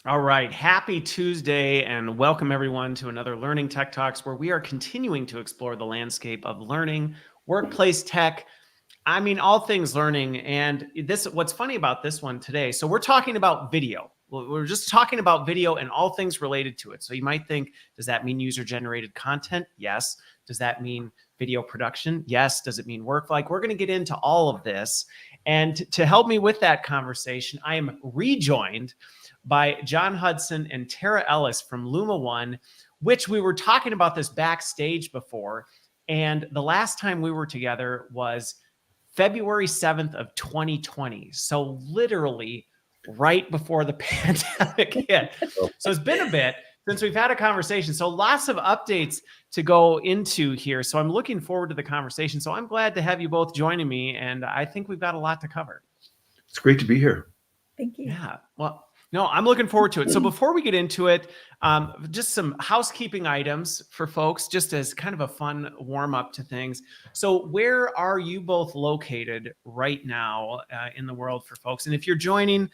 All right. Happy Tuesday and welcome everyone to another Learning Tech Talks where we are continuing to explore the landscape of learning, workplace tech. I mean, all things learning. And what's funny about this one today. So we're talking about video. We're just talking about video and all things related to it. So you might think, does that mean user generated content? Yes. Does that mean video production? Yes. Does it mean work? Like, we're going to get into all of this. And to help me with that conversation, I am rejoined by John Hudson and Tara Ellis from LUMA1, which we were talking about this backstage before. And the last time we were together was February 7th of 2020. So literally right before the pandemic hit. So it's been a bit since we've had a conversation. So lots of updates to go into here. So I'm looking forward to the conversation. So I'm glad to have you both joining me. And I think we've got a lot to cover. It's great to be here. Thank you. Yeah. Well, no, I'm looking forward to it. So before we get into it, just some housekeeping items for folks, just as kind of a fun warm up to things. So where are you both located right now in the world for folks? And if you're joining,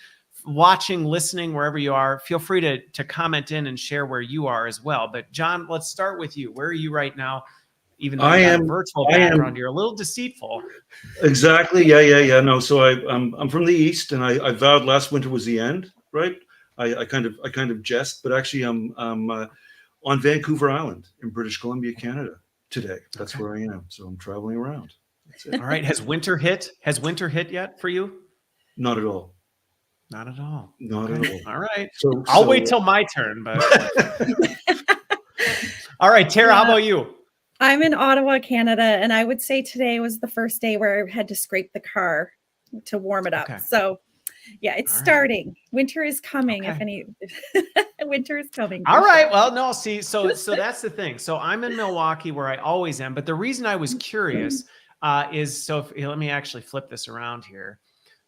watching, listening, wherever you are, feel free to comment in and share where you are as well. But John, let's start with you. Where are you right now? Even though you have a virtual background, you're a little deceitful. Exactly. Yeah. No. So I'm from the East, and I vowed last winter was the end. Right. I kind of jest, but actually I'm on Vancouver Island in British Columbia, Canada today. That's where I am. So I'm traveling around. That's it. All right. Has winter hit yet for you? Not at all. Not at all. Not at all. All right. I'll wait till my turn. But all right, Tara, how about you? I'm in Ottawa, Canada, and I would say today was the first day where I had to scrape the car to warm it up. Okay. So yeah, it's starting. Winter is coming. Okay. Winter is coming. All right. Well, no, see, so that's the thing. So I'm in Milwaukee where I always am. But the reason I was curious is let me actually flip this around here.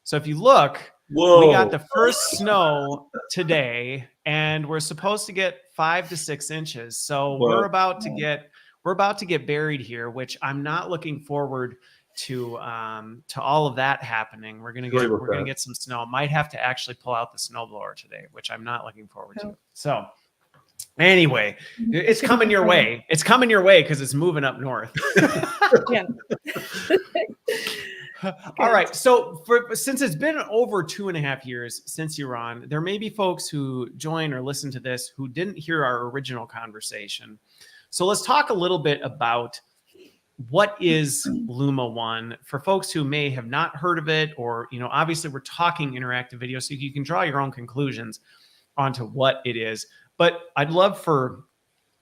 So if you look, we got the first snow today, and we're supposed to get 5 to 6 inches. So we're about to get buried here, which I'm not looking forward to all of that happening. We're gonna get some snow. Might have to actually pull out the snowblower today, which I'm not looking forward to. So anyway, it's coming your way. It's coming your way because it's moving up north. Yeah. All right. So since it's been over 2.5 years since you were on, there may be folks who join or listen to this who didn't hear our original conversation. So let's talk a little bit about what is LUMA1 for folks who may have not heard of it, or, obviously we're talking interactive video, so you can draw your own conclusions onto what it is. But I'd love for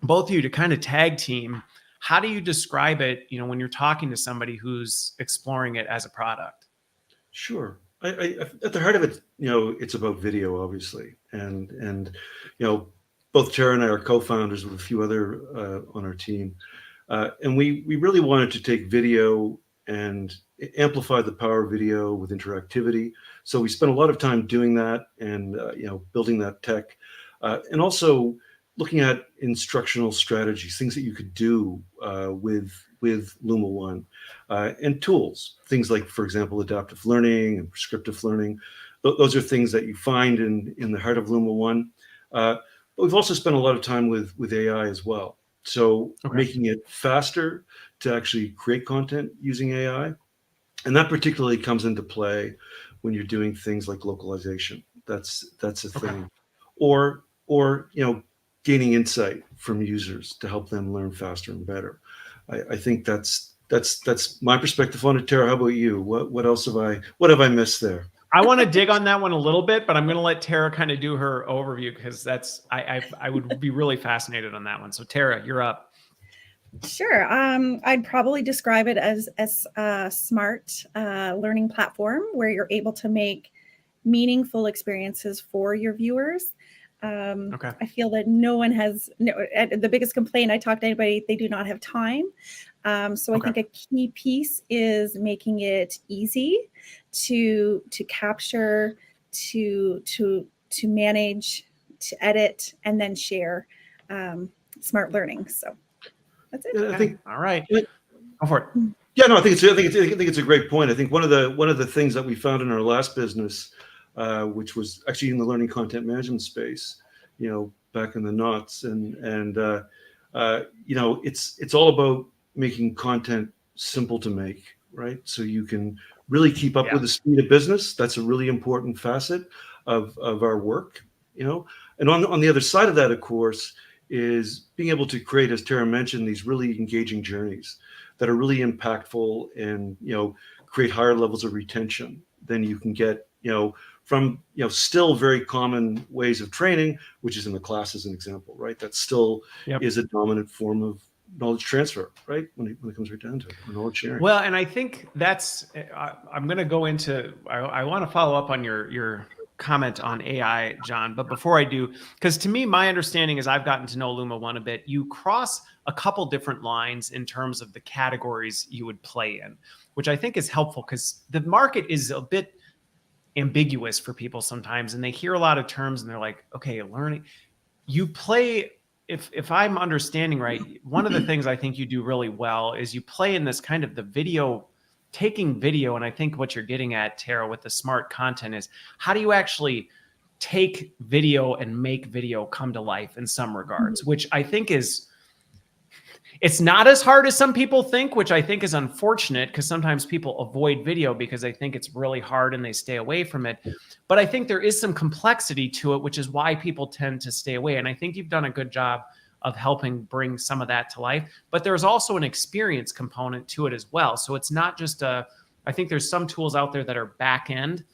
both of you to kind of tag team. How do you describe it, when you're talking to somebody who's exploring it as a product? Sure. I at the heart of it, it's about video, obviously. And both Tara and I are co-founders with a few other on our team. And we really wanted to take video and amplify the power of video with interactivity. So we spent a lot of time doing that and, building that tech, and also looking at instructional strategies, things that you could do with LUMA1, and tools, things like, for example, adaptive learning and prescriptive learning. Those are things that you find in the heart of LUMA1. But we've also spent a lot of time with AI as well. So making it faster to actually create content using AI. And that particularly comes into play when you're doing things like localization. That's a thing. Or gaining insight from users to help them learn faster and better. I think that's my perspective on it. Tara, how about you? What else have I missed there? I want to dig on that one a little bit, but I'm going to let Tara kind of do her overview because I would be really fascinated on that one. So Tara, you're up. Sure. I'd probably describe it as a smart learning platform where you're able to make meaningful experiences for your viewers. I feel that no one has the biggest complaint I talk to anybody, they do not have time. So I think a key piece is making it easy to capture, to manage, to edit, and then share smart learning. So that's it. Yeah, I think. All right, go for it. Yeah, no, I think it's a great point. I think one of the things that we found in our last business which was actually in the learning content management space, back in the noughts. And it's all about making content simple to make, right? So you can really keep up with the speed of business. That's a really important facet of our work, And on the other side of that, of course, is being able to create, as Tara mentioned, these really engaging journeys that are really impactful and, create higher levels of retention than you can get, from, still very common ways of training, which is in the class as an example, right? That still is a dominant form of knowledge transfer, right? When it comes right down to it, knowledge sharing. Well, and I think that's, I'm going to go into, I want to follow up on your comment on AI, John, but before I do, because to me, my understanding is I've gotten to know LUMA1 a bit. You cross a couple different lines in terms of the categories you would play in, which I think is helpful because the market is a bit ambiguous for people sometimes, and they hear a lot of terms and they're like, okay, learning. You play, if I'm understanding right, one of the things I think you do really well is you play in this kind of the video, taking video, and I think what you're getting at, Tara, with the smart content is how do you actually take video and make video come to life in some regards, which I think is, it's not as hard as some people think, which I think is unfortunate because sometimes people avoid video because they think it's really hard and they stay away from it. But I think there is some complexity to it, which is why people tend to stay away. And I think you've done a good job of helping bring some of that to life. But there's also an experience component to it as well. So it's not just I think there's some tools out there that are back end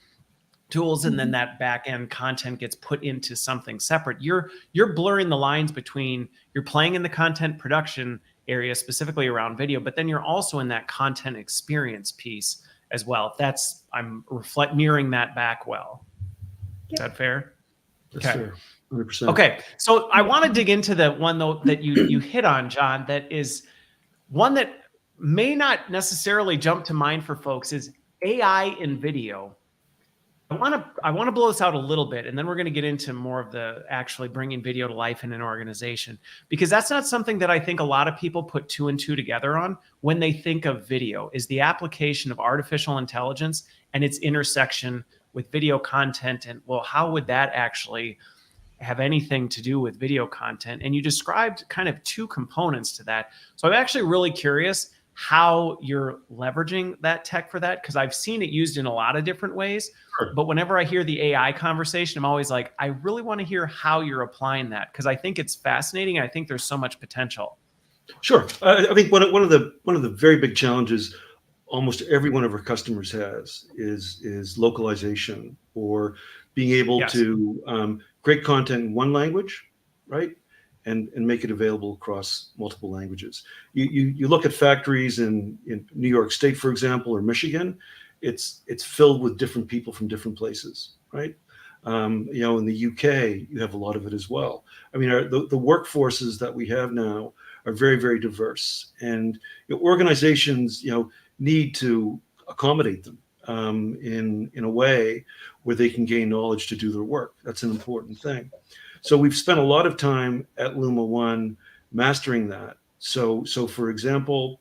tools, and then that back end content gets put into something separate. You're blurring the lines between, you're playing in the content production area specifically around video, but then you're also in that content experience piece as well. That's, I'm mirroring that back well. Is that fair? That's fair. 100%. Okay, so I want to dig into the one though that you hit on, John, that is one that may not necessarily jump to mind for folks, is AI in video. I want to blow this out a little bit, and then we're going to get into more of the actually bringing video to life in an organization, because that's not something that I think a lot of people put 2 and 2 together on when they think of video, is the application of artificial intelligence and its intersection with video content. And well, how would that actually have anything to do with video content? And you described kind of 2 components to that. So I'm actually really curious how you're leveraging that tech for that, because I've seen it used in a lot of different ways. Sure. But whenever I hear the AI conversation, I'm always like, I really want to hear how you're applying that, because I think it's fascinating. I think there's so much potential. Sure. I think one of the very big challenges almost every one of our customers has is localization, or being able to create content in one language, right? And make it available across multiple languages. You look at factories in New York State, for example, or Michigan, it's filled with different people from different places, right? In the UK, you have a lot of it as well. I mean, the workforces that we have now are very, very diverse, and organizations, need to accommodate them in a way where they can gain knowledge to do their work. That's an important thing. So we've spent a lot of time at LUMA1 mastering that. So for example,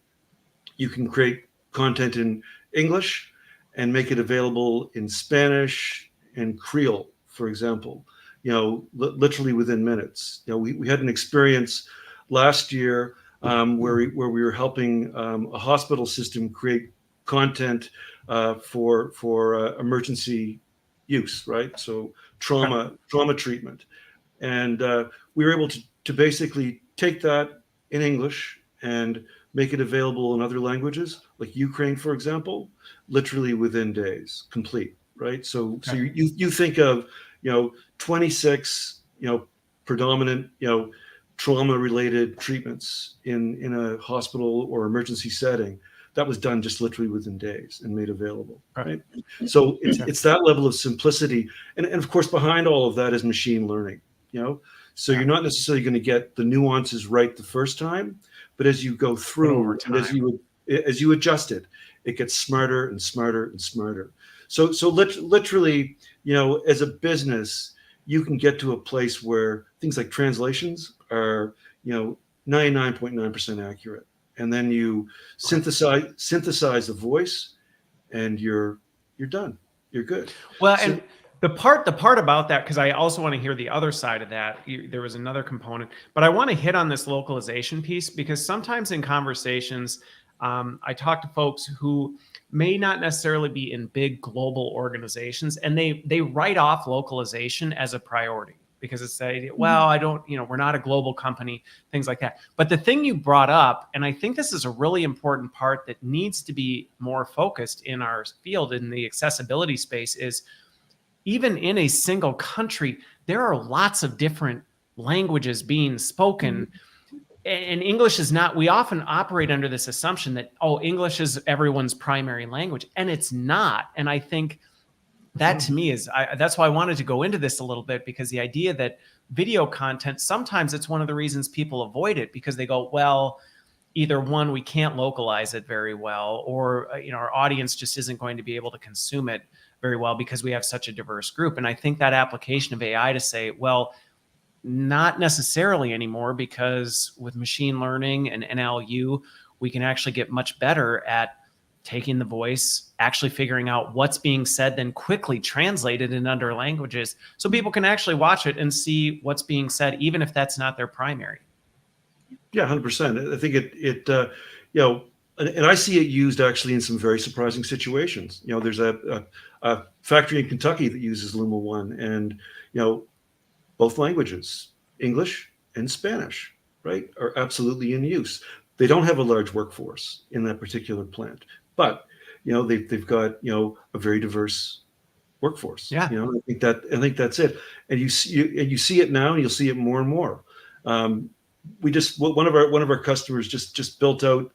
you can create content in English and make it available in Spanish and Creole, for example, literally within minutes. We had an experience last year where we were helping a hospital system create content for emergency use, right? So trauma treatment. And we were able to basically take that in English and make it available in other languages, like Ukraine, for example, literally within days, complete, right? So you think of 26 predominant trauma-related treatments in a hospital or emergency setting. That was done just literally within days and made available, right? So it's that level of simplicity, and of course behind all of that is machine learning. So you're not necessarily going to get the nuances right the first time, but as you go through and as you adjust it, it gets smarter and smarter and smarter. So literally, as a business, you can get to a place where things like translations are, 99.9% accurate, and then you synthesize the voice, and you're done. You're good. Well, The part about that, because I also want to hear the other side of that. There was another component, but I want to hit on this localization piece because sometimes in conversations, I talk to folks who may not necessarily be in big global organizations, and they write off localization as a priority because it's say, well, I don't, we're not a global company, things like that. But the thing you brought up, and I think this is a really important part that needs to be more focused in our field in the accessibility space is even in a single country, there are lots of different languages being spoken. And English is not, we often operate under this assumption that, oh, English is everyone's primary language. And it's not. And I think that to me is, that's why I wanted to go into this a little bit, because the idea that video content, sometimes it's one of the reasons people avoid it because they go, well, either one, we can't localize it very well, or our audience just isn't going to be able to consume it very well because we have such a diverse group. And I think that application of AI to say, well, not necessarily anymore, because with machine learning and NLU, we can actually get much better at taking the voice, actually figuring out what's being said, then quickly translate it in other languages so people can actually watch it and see what's being said, even if that's not their primary. Yeah, 100%. I think and I see it used actually in some very surprising situations. There's a factory in Kentucky that uses LUMA1, and both languages, English and Spanish, right, are absolutely in use. They don't have a large workforce in that particular plant, but they've got a very diverse workforce. Yeah. I think that's it. And you see it now, and you'll see it more and more. One of our customers just built out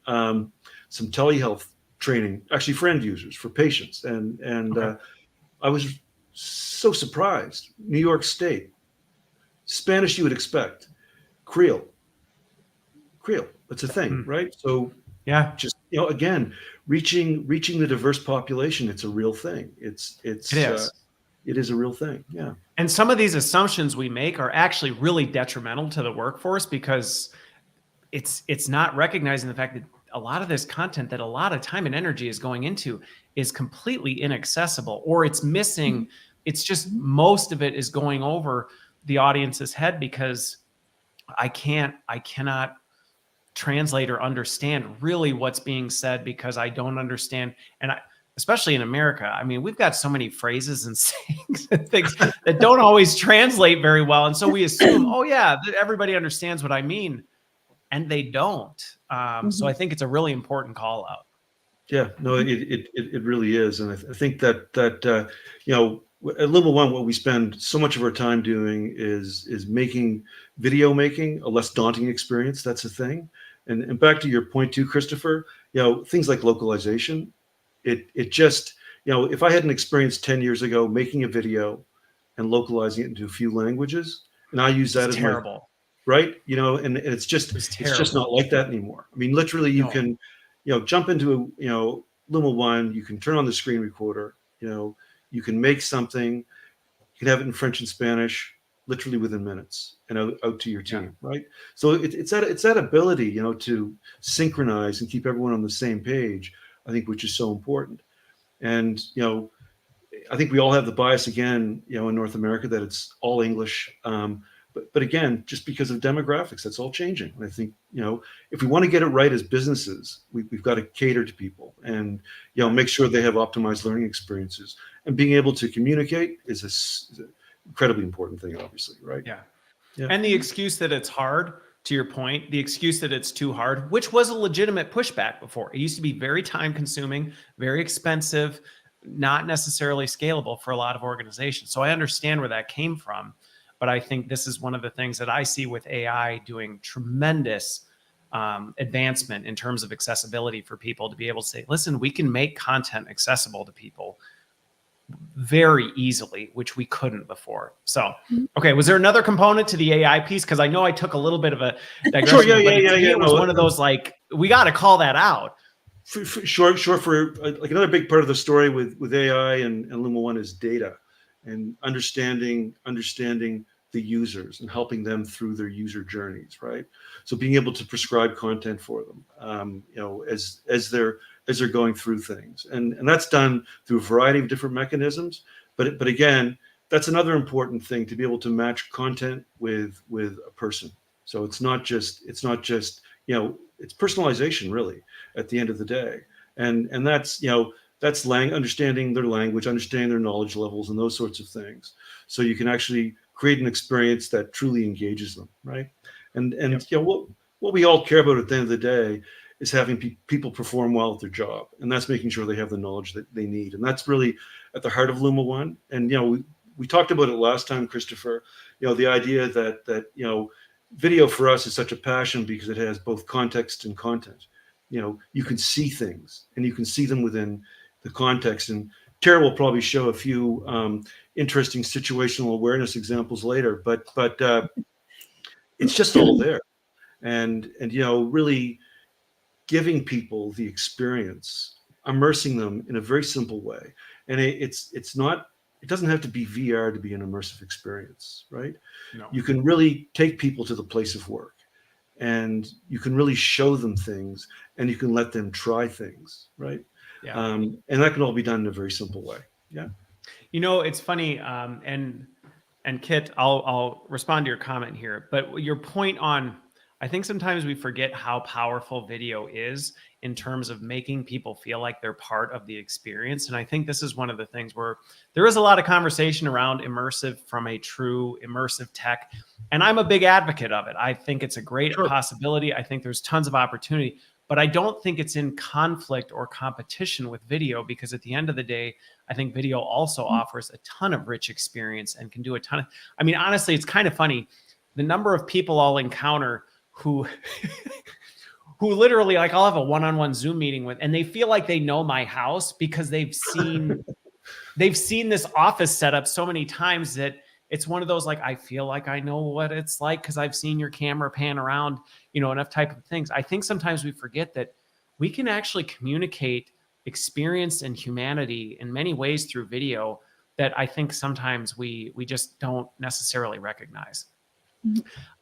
some telehealth training, actually for end users, for patients, and okay. I was so surprised. New York State, Spanish you would expect, Creole, that's a thing, right? So yeah, just again, reaching the diverse population, it's a real thing. It is a real thing. Yeah. And some of these assumptions we make are actually really detrimental to the workforce because it's not recognizing the fact that a lot of this content that a lot of time and energy is going into is completely inaccessible, or it's missing. It's just most of it is going over the audience's head because I cannot translate or understand really what's being said because I don't understand. And especially in America, I mean, we've got so many phrases and sayings and things that don't always translate very well. And so we assume, oh yeah, everybody understands what I mean. And they don't. So I think it's a really important call out. Yeah, no, it really is. And I think that at LUMA1, what we spend so much of our time doing is making video making a less daunting experience. That's the thing. And back to your point too, Christopher, things like localization, it just, if I had an experience 10 years ago making a video and localizing it into a few languages, and I use that as terrible. Right? And it's just not like that anymore. I mean, literally you can, jump into, LUMA1, you can turn on the screen recorder, you can make something, you can have it in French and Spanish, literally within minutes, and out to your team, right? So it's that ability, to synchronize and keep everyone on the same page, I think, which is so important. And, I think we all have the bias again, in North America that it's all English. But again, just because of demographics, that's all changing. And I think, if we want to get it right as businesses, we've got to cater to people and, make sure they have optimized learning experiences. And being able to communicate is an incredibly important thing, obviously, right? Yeah. And the excuse that it's hard, to your point, the excuse that it's too hard, which was a legitimate pushback before. It used to be very time consuming, very expensive, not necessarily scalable for a lot of organizations. So I understand where that came from. But I think this is one of the things that I see with AI doing tremendous advancement in terms of accessibility for people to be able to say, listen, we can make content accessible to people very easily, which we couldn't before. So, okay, was there another component to the AI piece? Because I know I took a little bit of a digression. Sure, It was one of those, like, we got to call that out. Sure. For like another big part of the story with AI and LUMA1 is data and understanding the users and helping them through their user journeys, right? So being able to prescribe content for them, as they're going through things, and that's done through a variety of different mechanisms. But again, that's another important thing, to be able to match content with a person. So it's not just it's personalization really at the end of the day, and that's that's understanding their language, understanding their knowledge levels, and those sorts of things. So you can actually create an experience that truly engages them, right? And Yep. what we all care about at the end of the day is having people perform well at their job, and that's making sure they have the knowledge that they need, and that's really at the heart of LUMA1. And we talked about it last time, Christopher. The idea that video for us is such a passion because it has both context and content. You can see things, and you can see them within the context. And Tara will probably show a few interesting situational awareness examples later, but it's just all there, and really giving people the experience, immersing them in a very simple way. And it doesn't have to be VR to be an immersive experience, right? No. You can really take people to the place of work, and you can really show them things, and you can let them try things, right? Yeah. And that can all be done in a very simple way. Yeah. It's funny, and Kit, I'll respond to your comment here, but your point on, I think sometimes we forget how powerful video is in terms of making people feel like they're part of the experience. And I think this is one of the things where there is a lot of conversation around immersive from a true immersive tech. And I'm a big advocate of it. I think it's a great possibility. I think there's tons of opportunity, but I don't think it's in conflict or competition with video, because at the end of the day, I think video also offers a ton of rich experience and can do a ton of, honestly, it's kind of funny. The number of people I'll encounter who literally, like, I'll have a one-on-one Zoom meeting with, and they feel like they know my house because they've seen this office setup so many times that it's one of those, like, I feel like I know what it's like because I've seen your camera pan around, enough type of things. I think sometimes we forget that we can actually communicate experience and humanity in many ways through video that I think sometimes we just don't necessarily recognize.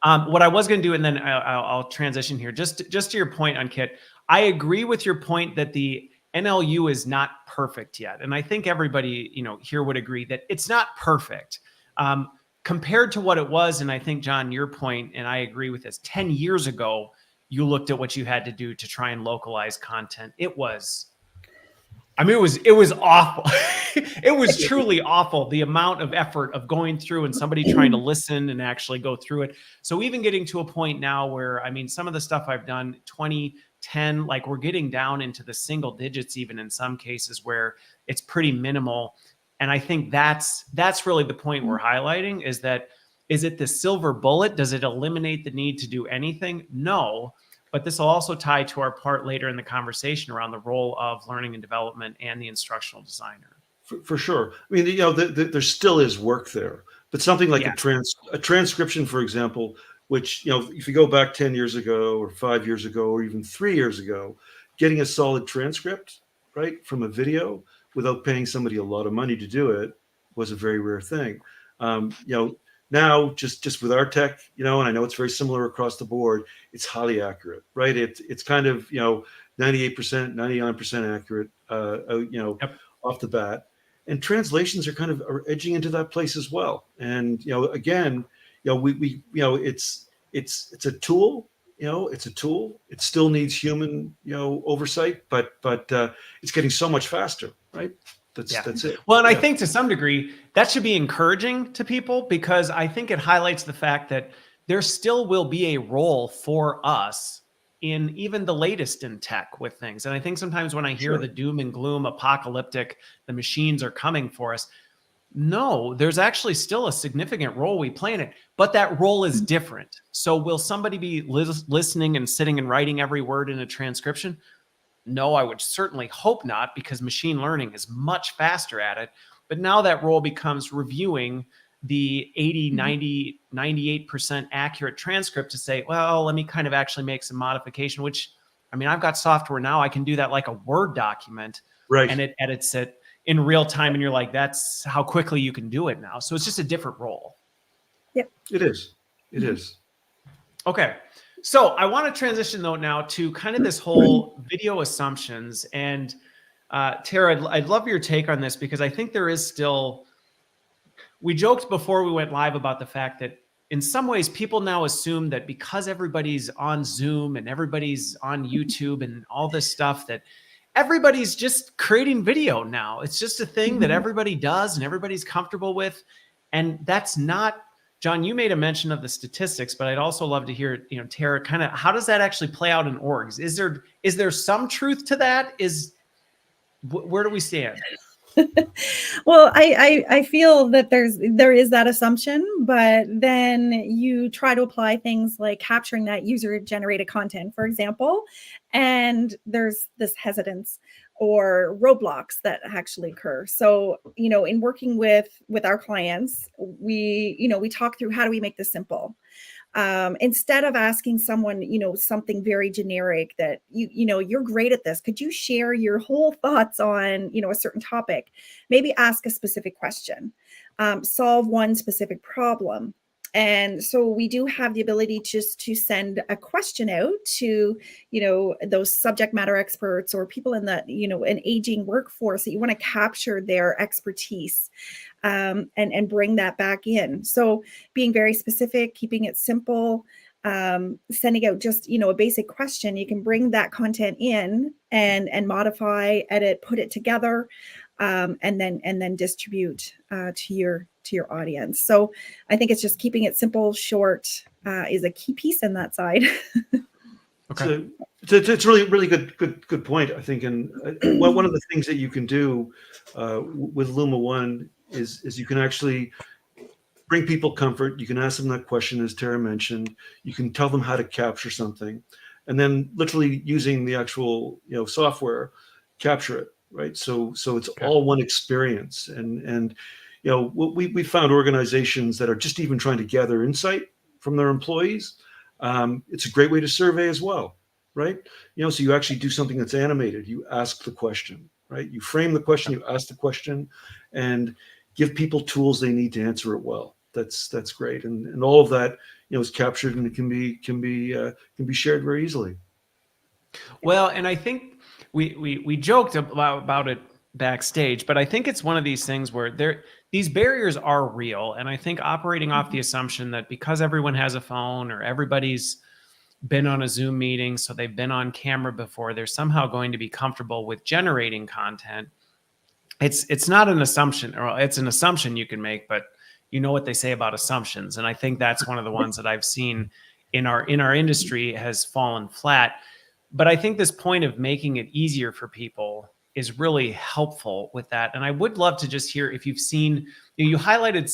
What I was going to do, and then I'll transition here, just to your point on Kit. I agree with your point that the NLU is not perfect yet, and I think everybody here would agree that it's not perfect compared to what it was. And I think, John, your point, and I agree with this. 10 years ago, you looked at what you had to do to try and localize content. It was awful. It was truly awful, the amount of effort of going through and somebody trying to listen and actually go through it. So even getting to a point now where, some of the stuff I've done, 2010, like, we're getting down into the single digits, even in some cases where it's pretty minimal. And I think that's really the point we're highlighting, is it the silver bullet? Does it eliminate the need to do anything? No. But this will also tie to our part later in the conversation around the role of learning and development and the instructional designer. For sure. There still is work there, but something like a transcription, for example, which, if you go back 10 years ago or 5 years ago or even 3 years ago, getting a solid transcript, right, from a video without paying somebody a lot of money to do it was a very rare thing. Now, just with our tech, and I know it's very similar across the board, it's highly accurate, right? It's kind of 98%, 99% accurate, off the bat. And translations are edging into that place as well. And again, it's a tool. It's a tool. It still needs human oversight, but it's getting so much faster, right? That's it. Well, and I think to some degree that should be encouraging to people, because I think it highlights the fact that there still will be a role for us in even the latest in tech with things. And I think sometimes when I hear the doom and gloom, apocalyptic, the machines are coming for us. No, there's actually still a significant role we play in it, but that role is different. So will somebody be listening and sitting and writing every word in a transcription? No, I would certainly hope not, because machine learning is much faster at it. But now that role becomes reviewing the 80, 90, 98% accurate transcript to say, well, let me kind of actually make some modification, which, I've got software now. I can do that like a Word document, right? And it edits it in real time. And you're like, that's how quickly you can do it now. So it's just a different role. Yep. It is. It is. Okay. So I want to transition though now to kind of this whole video assumptions. And Tara, I'd love your take on this, because I think there is still, we joked before we went live about the fact that in some ways people now assume that because everybody's on Zoom and everybody's on YouTube and all this stuff, that everybody's just creating video now. It's just a thing that everybody does and everybody's comfortable with. And that's not, John, you made a mention of the statistics, but I'd also love to hear, Tara, kind of how does that actually play out in orgs? Is there some truth to that? Where do we stand? Well, I feel that there is that assumption, but then you try to apply things like capturing that user generated content, for example, and there's this hesitance or roadblocks that actually occur. So, in working with our clients, we talk through how do we make this simple. Instead of asking someone, something very generic that you're great at this, could you share your whole thoughts on, a certain topic? Maybe ask a specific question, solve one specific problem. And so we do have the ability just to send a question out to, those subject matter experts or people in the, an aging workforce that you want to capture their expertise. And bring that back in. So being very specific, keeping it simple, sending out just, a basic question, you can bring that content in and modify, edit, put it together, and then distribute to your audience. So I think it's just keeping it simple, short is a key piece in that side. Okay. So it's really, really good point, I think. And one of the things that you can do with LUMA1 is you can actually bring people comfort. You can ask them that question, as Tara mentioned. You can tell them how to capture something, and then literally using the actual software, capture it, right? So it's all one experience. And we found organizations that are just even trying to gather insight from their employees. It's a great way to survey as well, right? So you actually do something that's animated. You ask the question, right? You frame the question, you ask the question, and give people tools they need to answer it well. That's great, and all of that is captured and it can be shared very easily. Well, and I think we joked about it backstage, but I think it's one of these things where these barriers are real, and I think operating off the assumption that because everyone has a phone or everybody's been on a Zoom meeting, so they've been on camera before, they're somehow going to be comfortable with generating content. It's not an assumption, or it's an assumption you can make, but you know what they say about assumptions. And I think that's one of the ones that I've seen in our industry has fallen flat. But I think this point of making it easier for people is really helpful with that. And I would love to just hear if you've seen, you highlighted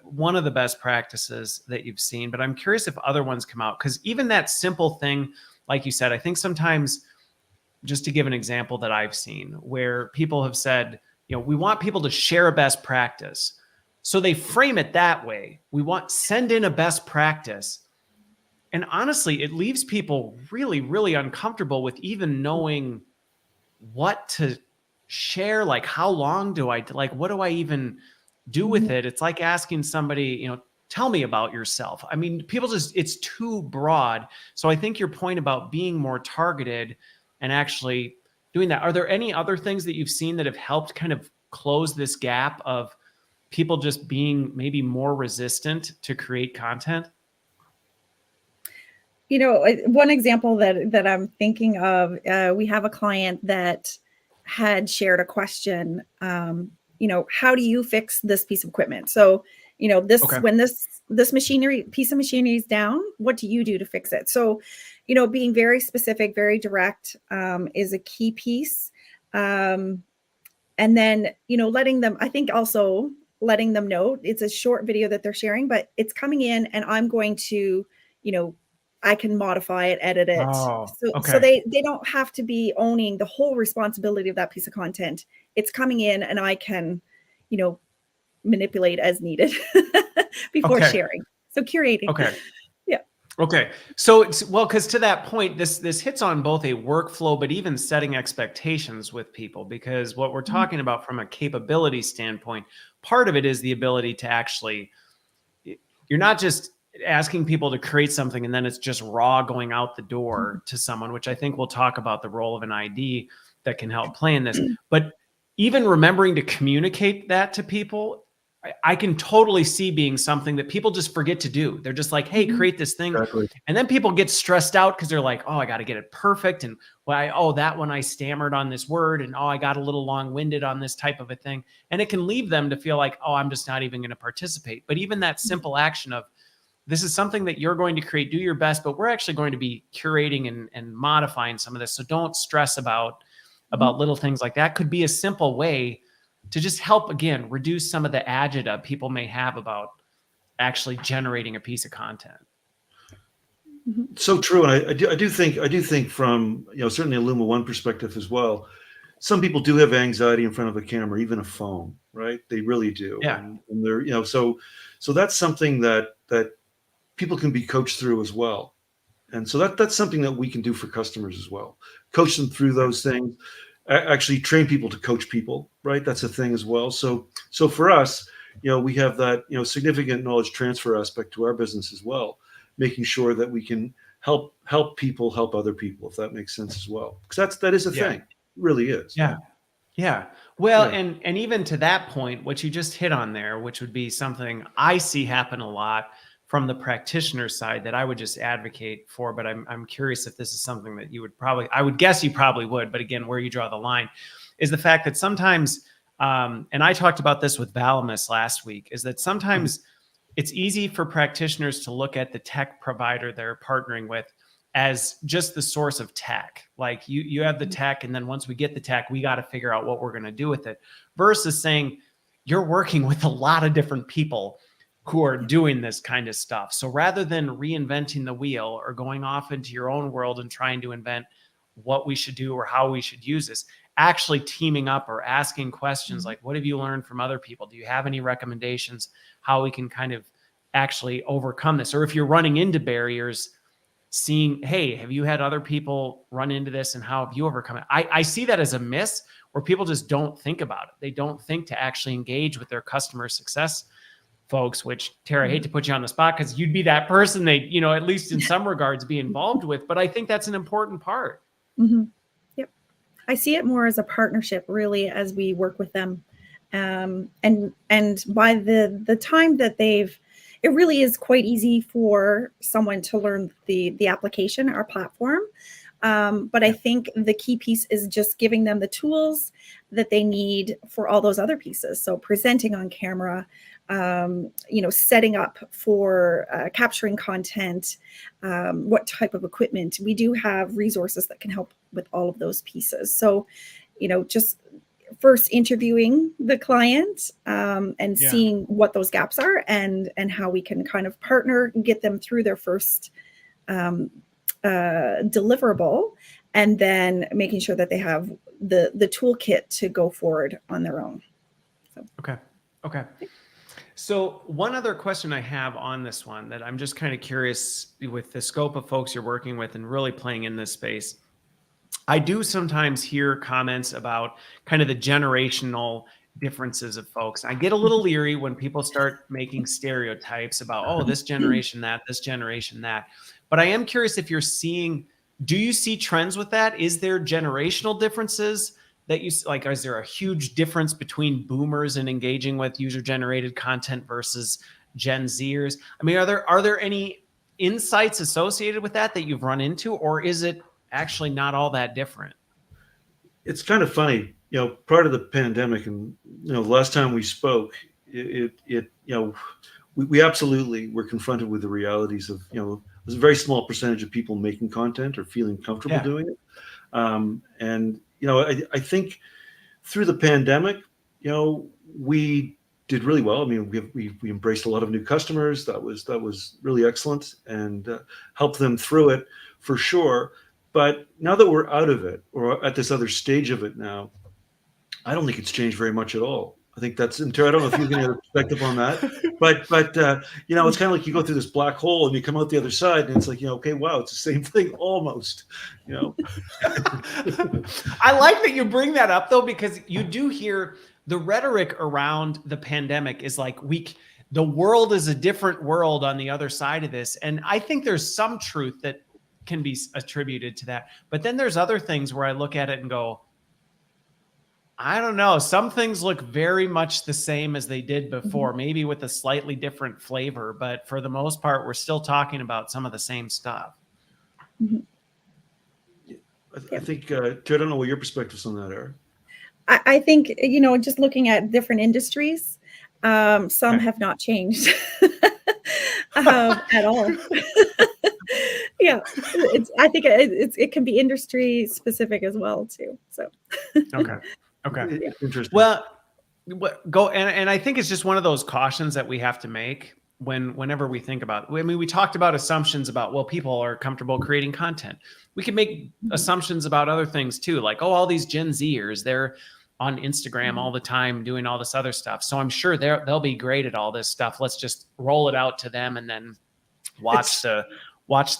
one of the best practices that you've seen, but I'm curious if other ones come out, because even that simple thing, like you said, I think sometimes, just to give an example that I've seen where people have said, we want people to share a best practice. So they frame it that way. Send in a best practice. And honestly, it leaves people really, really uncomfortable with even knowing what to share. Like, how long do what do I even do with it? It's like asking somebody, tell me about yourself. I mean, it's too broad. So I think your point about being more targeted and actually doing that. Are there any other things that you've seen that have helped kind of close this gap of people just being maybe more resistant to create content? One example that I'm thinking of, we have a client that had shared a question, how do you fix this piece of equipment? So, when this piece of machinery is down, what do you do to fix it? So, being very specific, very direct is a key piece. And then, letting them know it's a short video that they're sharing, but it's coming in and I'm going to, I can modify it, edit it. So they don't have to be owning the whole responsibility of that piece of content. It's coming in and I can, manipulate as needed before sharing. So curating. Okay. Yeah. Okay. So because to that point, this hits on both a workflow, but even setting expectations with people, because what we're talking about from a capability standpoint, part of it is the ability to actually, you're not just asking people to create something and then it's just raw going out the door to someone, which I think we'll talk about the role of an ID that can help play in this. But even remembering to communicate that to people, I can totally see being something that people just forget to do. They're just like, hey, create this thing. Exactly. And then people get stressed out because they're like, oh, I got to get it perfect. And that one I stammered on this word. And I got a little long-winded on this type of a thing. And it can leave them to feel like, oh, I'm just not even going to participate. But even that simple action of, this is something that you're going to create, do your best, but we're actually going to be curating and modifying some of this. So don't stress about little things like that. Could be a simple way to just help, again, reduce some of the agita people may have about actually generating a piece of content. So true. And I do think from, certainly a LUMA1 perspective as well, some people do have anxiety in front of a camera, even a phone, right? They really do. Yeah. And they're, so that's something that people can be coached through as well. And so that's something that we can do for customers as well. Coach them through those things, actually train people to coach people, right? That's a thing as well. So for us, we have that, significant knowledge transfer aspect to our business as well, making sure that we can help people help other people, if that makes sense as well. Because that is a thing. It really is. Yeah. Yeah. Well, and even to that point, what you just hit on there, which would be something I see happen a lot from the practitioner side that I would just advocate for, but I'm curious if this is something that you would I would guess you probably would, but again, where you draw the line is the fact that sometimes, and I talked about this with Valamis last week, is that sometimes it's easy for practitioners to look at the tech provider they're partnering with as just the source of tech. Like you have the tech, and then once we get the tech, we got to figure out what we're going to do with it, versus saying you're working with a lot of different people who are doing this kind of stuff. So rather than reinventing the wheel or going off into your own world and trying to invent what we should do or how we should use this, actually teaming up or asking questions like, what have you learned from other people? Do you have any recommendations how we can kind of actually overcome this? Or if you're running into barriers, seeing, hey, have you had other people run into this and how have you overcome it? I see that as a miss where people just don't think about it. They don't think to actually engage with their customer success folks, which, Tara, I hate to put you on the spot because you'd be that person they, at least in some regards, be involved with. But I think that's an important part. Yep. I see it more as a partnership, really, as we work with them. And by the time that it really is quite easy for someone to learn the application, our platform. But I think the key piece is just giving them the tools that they need for all those other pieces. So presenting on camera, setting up for capturing content, what type of equipment. We do have resources that can help with all of those pieces. So, just first interviewing the client and seeing what those gaps are and how we can kind of partner and get them through their first deliverable, and then making sure that they have the toolkit to go forward on their own. So. Okay. So one other question I have on this one that I'm just kind of curious with the scope of folks you're working with and really playing in this space. I do sometimes hear comments about kind of the generational differences of folks. I get a little leery when people start making stereotypes about, oh, this generation, that, this generation, that. But I am curious if do you see trends with that? Is there generational differences that you like? Is there a huge difference between boomers and engaging with user-generated content versus Gen Zers? I mean, are there any insights associated with that you've run into, or is it actually not all that different? It's kind of funny, prior to the pandemic, and the last time we spoke, we absolutely were confronted with the realities of there's a very small percentage of people making content or feeling comfortable doing it, and I think through the pandemic, we did really well. I mean, we embraced a lot of new customers. That was really excellent, and helped them through it for sure. But now that we're out of it, or at this other stage of it now, I don't think it's changed very much at all. I think that's, and Tara, I don't know if you have any other perspective on that, but it's kind of like you go through this black hole and you come out the other side, and it's like, okay, wow, it's the same thing almost. I like that you bring that up though, because you do hear the rhetoric around the pandemic is like the world is a different world on the other side of this, and I think there's some truth that can be attributed to that. But then there's other things where I look at it and go, I don't know. Some things look very much the same as they did before, Mhm. maybe with a slightly different flavor, but for the most part, we're still talking about some of the same stuff. Mhm. I think, Terry, I don't know what your perspectives on that are. I think, just looking at different industries, some Okay. have not changed at all. Yeah, I think it can be industry specific as well too. So Okay. Okay. It's interesting. Well, go and I think it's just one of those cautions that we have to make whenever we think about. I mean, we talked about assumptions about, well, people are comfortable creating content. We can make assumptions about other things too, like, oh, all these Gen Zers, they're on Instagram all the time doing all this other stuff. So I'm sure they'll be great at all this stuff. Let's just roll it out to them and then watch the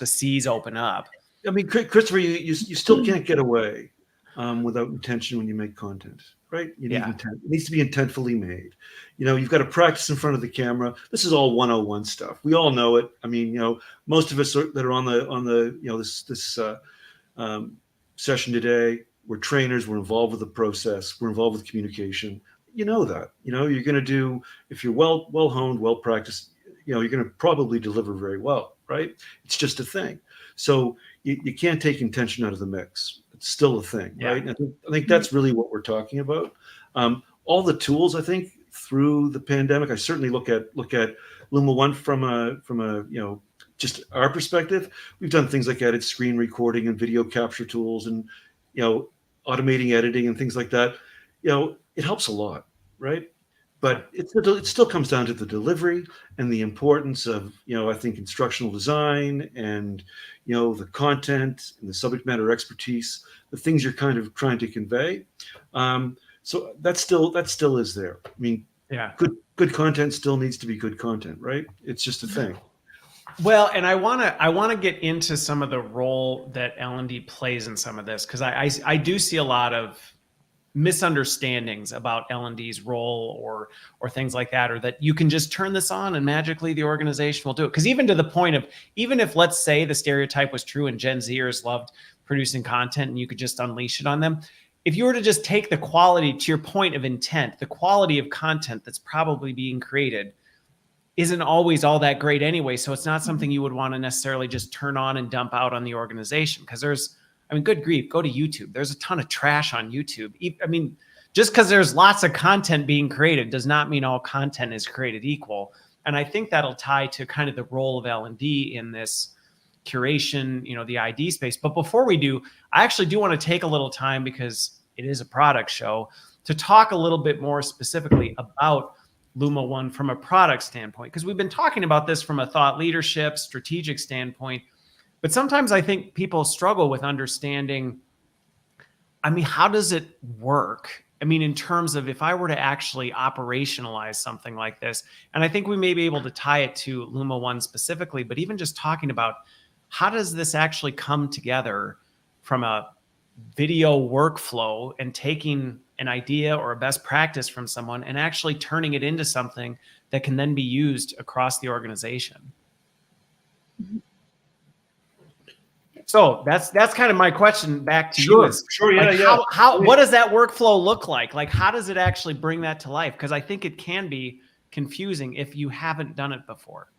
seas open up. I mean, Christopher, you still can't get away without intention when you make content, right? You need Yeah. intent. It needs to be intentfully made. You've got to practice in front of the camera. This is all 101 stuff. We all know it. I mean, most of us that are on the this session today, we're trainers. We're involved with the process. We're involved with communication. You know that. You're going to do, if you're well honed, well practiced. You're going to probably deliver very well, right? It's just a thing. So you can't take intention out of the mix. It's still a thing, Yeah. right? And I think that's really what we're talking about. All the tools, I think, through the pandemic, I certainly look at LUMA1 from a just our perspective. We've done things like added screen recording and video capture tools, and automating editing and things like that. It helps a lot, right? But it still comes down to the delivery and the importance of, I think, instructional design and, the content and the subject matter expertise, the things you're kind of trying to convey. So that still is there. I mean, Yeah. Good content still needs to be good content, right? It's just a thing. Well, and I want to get into some of the role that L&D plays in some of this, because I do see a lot of misunderstandings about L&D's role or things like that, or that you can just turn this on and magically the organization will do it. Because even to the point of, even if, let's say, the stereotype was true and Gen Zers loved producing content and you could just unleash it on them, if you were to just take the quality, to your point of intent, the quality of content that's probably being created isn't always all that great anyway. So it's not something you would want to necessarily just turn on and dump out on the organization, because good grief, go to YouTube. There's a ton of trash on YouTube. I mean, just because there's lots of content being created does not mean all content is created equal. And I think that'll tie to kind of the role of L&D in this curation, the ID space. But before we do, I actually do want to take a little time, because it is a product show, to talk a little bit more specifically about LUMA1 from a product standpoint, because we've been talking about this from a thought leadership, strategic standpoint. But sometimes I think people struggle with understanding, how does it work? In terms of, if I were to actually operationalize something like this, and I think we may be able to tie it to LUMA1 specifically, but even just talking about, how does this actually come together from a video workflow and taking an idea or a best practice from someone and actually turning it into something that can then be used across the organization? So that's kind of my question back to you. Is Sure, yeah, like, yeah. What does that workflow look like? Like, how does it actually bring that to life? Because I think it can be confusing if you haven't done it before.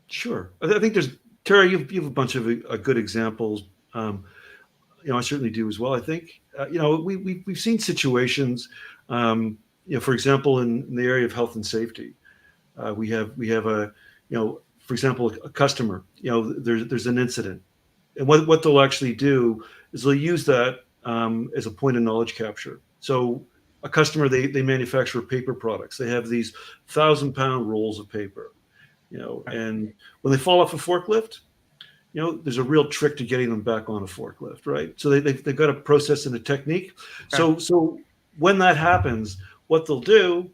Sure. I think Terry, you have a bunch of good examples. I certainly do as well. I think, we've seen situations, for example, in the area of health and safety, we have a, for example, a customer, there's an incident, and what they'll actually do is they'll use that as a point of knowledge capture. So a customer, they manufacture paper products. They have these 1,000-pound rolls of paper, and when they fall off a forklift, there's a real trick to getting them back on a forklift, right? So they've got a process and a technique. So when that happens, what they'll do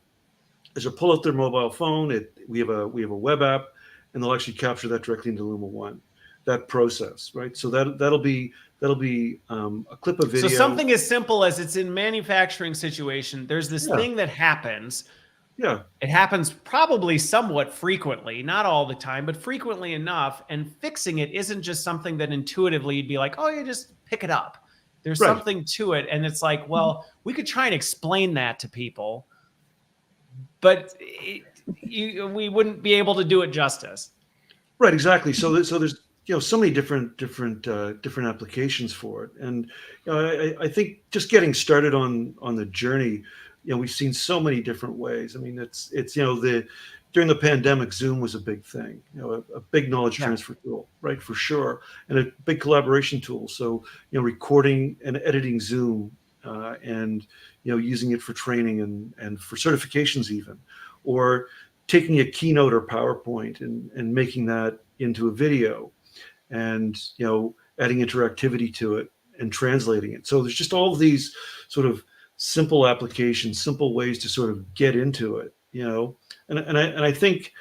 is they'll pull out their mobile phone. We have a web app, and they'll actually capture that directly into LUMA1, that process, right? So that'll be a clip of video. So something as simple as, it's in manufacturing situation, there's this thing that happens. Yeah. It happens probably somewhat frequently, not all the time, but frequently enough. And fixing it isn't just something that intuitively you'd be like, oh, you just pick it up. There's Right. something to it. And it's like, well, we could try and explain that to people, but we wouldn't be able to do it justice. Right, exactly. So there's so many different applications for it, and I think just getting started on the journey, we've seen so many different ways. I mean, it's during the pandemic, Zoom was a big thing, a big knowledge transfer tool, right, for sure, and a big collaboration tool. So recording and editing Zoom, and using it for training and for certifications even, or taking a keynote or PowerPoint and making that into a video, and adding interactivity to it and translating it. So there's just all of these sort of simple applications, simple ways to sort of get into it, and I think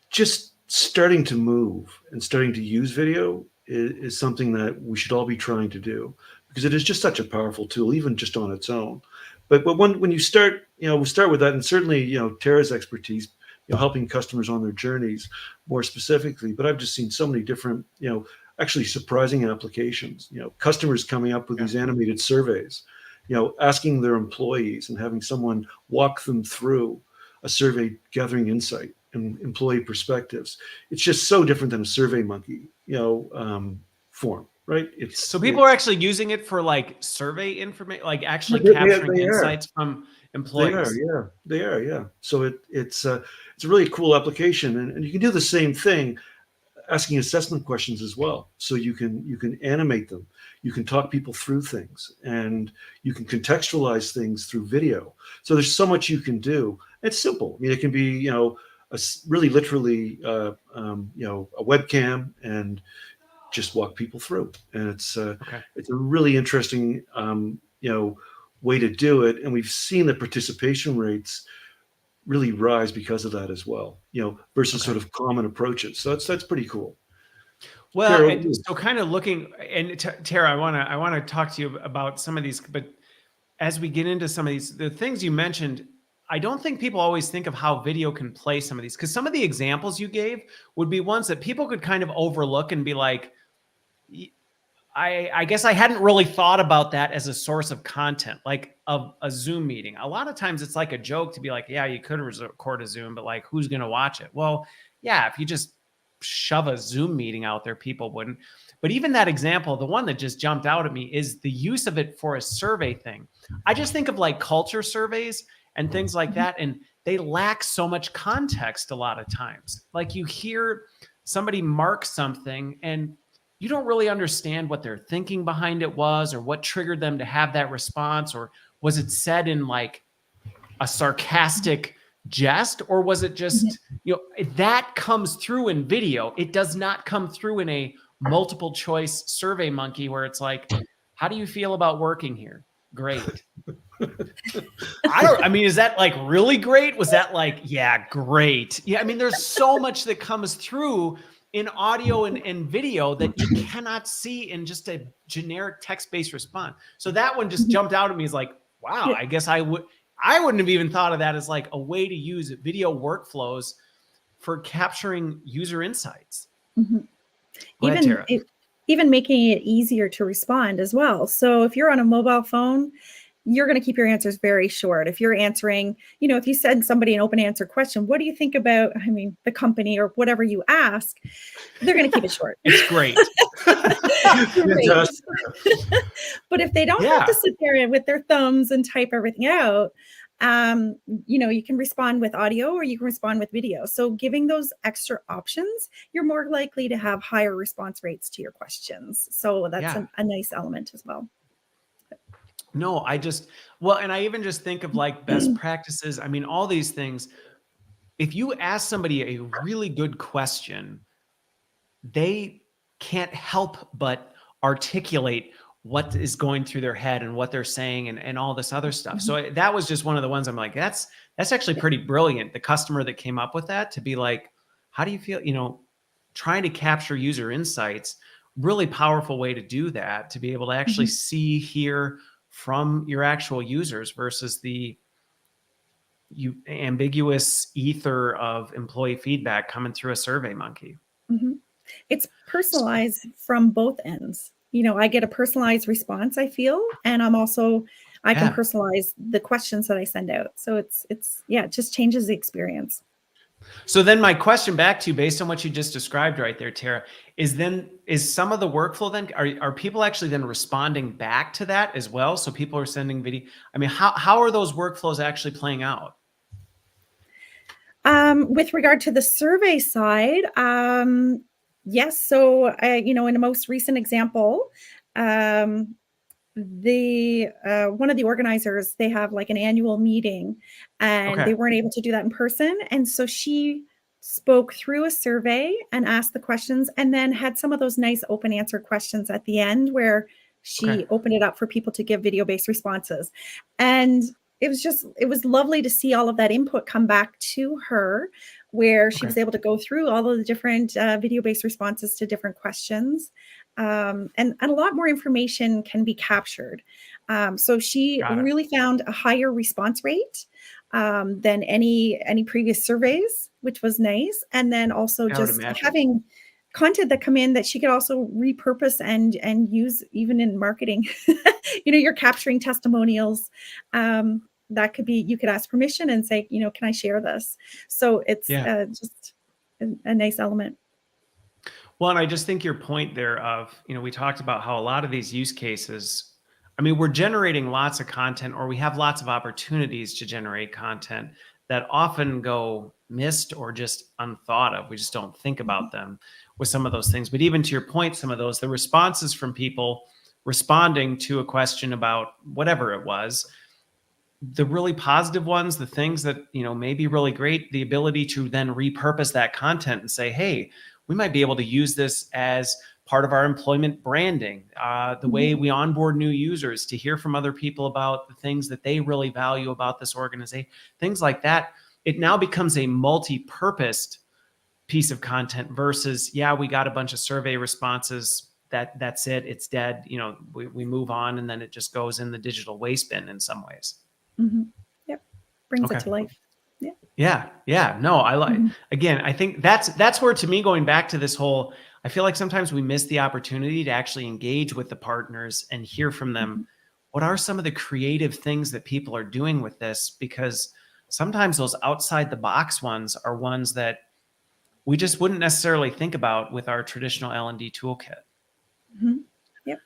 just starting to move and starting to use video is something that we should all be trying to do, because it is just such a powerful tool, even just on its own. But when you start, we start with that, and certainly, Tara's expertise, helping customers on their journeys more specifically. But I've just seen so many different, actually surprising applications. Customers coming up with these animated surveys, asking their employees and having someone walk them through a survey, gathering insight and employee perspectives. It's just so different than a Survey Monkey, form. Right. So people are actually using it for like survey information, like actually capturing insights from employees. They are. Yeah. So it's a really cool application, and you can do the same thing, asking assessment questions as well. So you can animate them, you can talk people through things, and you can contextualize things through video. So there's so much you can do. It's simple. I mean, it can be really literally a webcam, and just walk people through. And it's a really interesting way to do it, and we've seen the participation rates really rise because of that as well, versus sort of common approaches. So that's pretty cool. Well, and so kind of looking, and Tara, I want to talk to you about some of these, but as we get into some of these, the things you mentioned, I don't think people always think of how video can play some of these, because some of the examples you gave would be ones that people could kind of overlook and be like, I guess I hadn't really thought about that as a source of content, like of a Zoom meeting. A lot of times it's like a joke to be like, yeah, you could record a Zoom, but like, who's going to watch it? Well, yeah, if you just shove a Zoom meeting out there, people wouldn't. But even that example, the one that just jumped out at me, is the use of it for a survey thing. I just think of like culture surveys and things like that, and they lack so much context a lot of times. Like you hear somebody mark something and you don't really understand what their thinking behind it was, or what triggered them to have that response, or was it said in like a sarcastic jest, or was it just, that comes through in video. It does not come through in a multiple choice Survey Monkey where it's like, how do you feel about working here? Great. I mean, is that like really great? Was that like, yeah, great. Yeah. I mean, there's so much that comes through in audio and video that you cannot see in just a generic text-based response. So that one just jumped out at me as like, wow, I guess I wouldn't have even thought of that as like a way to use video workflows for capturing user insights. Even making it easier to respond as well. So if you're on a mobile phone, you're going to keep your answers very short. If you're answering, if you send somebody an open answer question, what do you think about, the company or whatever you ask, they're going to keep it short. It's great. But if they don't have to sit there with their thumbs and type everything out, you can respond with audio or you can respond with video. So giving those extra options, you're more likely to have higher response rates to your questions. So that's a nice element as well. No, and I even just think of like best practices. I mean, all these things, if you ask somebody a really good question, they can't help but articulate what is going through their head and what they're saying and all this other stuff. So that was just one of the ones I'm like, that's actually pretty brilliant. The customer that came up with that, to be like, how do you feel, trying to capture user insights, really powerful way to do that, to be able to actually see, hear from your actual users versus the ambiguous ether of employee feedback coming through a Survey Monkey. It's personalized from both ends. I get a personalized response, I feel, and I can Yeah. personalize the questions that I send out. So yeah, it just changes the experience. So then my question back to you, based on what you just described right there, Tara, is some of the workflow then, are people actually then responding back to that as well? So people are sending video. I mean, how are those workflows actually playing out? With regard to the survey side, yes. So, in a most recent example, the one of the organizers, they have like an annual meeting, and Okay. they weren't able to do that in person, and so she spoke through a survey and asked the questions, and then had some of those nice open answer questions at the end where Okay. she opened it up for people to give video-based responses. And it was lovely to see all of that input come back to her, where she Okay. was able to go through all of the different video-based responses to different questions. And a lot more information can be captured. So she Got it. really found a higher response rate than any previous surveys, which was nice. And then also I would just imagine. having content that come in that she could also repurpose and use even in marketing. You're capturing testimonials. That could be, you could ask permission and say, can I share this? So it's Yeah. just a nice element. Well, and I just think your point there of, we talked about how a lot of these use cases, I mean, we're generating lots of content, or we have lots of opportunities to generate content that often go missed or just unthought of. We just don't think about them with some of those things. But even to your point, some of those, the responses from people responding to a question about whatever it was, the really positive ones, the things that, may be really great, the ability to then repurpose that content and say, hey, we might be able to use this as part of our employment branding, the way we onboard new users, to hear from other people about the things that they really value about this organization, things like that. It now becomes a multi-purposed piece of content versus, yeah, we got a bunch of survey responses, that's it, it's dead, we move on, and then it just goes in the digital waste bin in some ways. Yep. Brings it Okay. to life. Yeah. Yeah. Yeah. No, I like, Mhm. again, I think that's where, to me, going back to this whole, I feel like sometimes we miss the opportunity to actually engage with the partners and hear from them. What are some of the creative things that people are doing with this? Because sometimes those outside the box ones are ones that we just wouldn't necessarily think about with our traditional L&D toolkit. Mhm. Yep.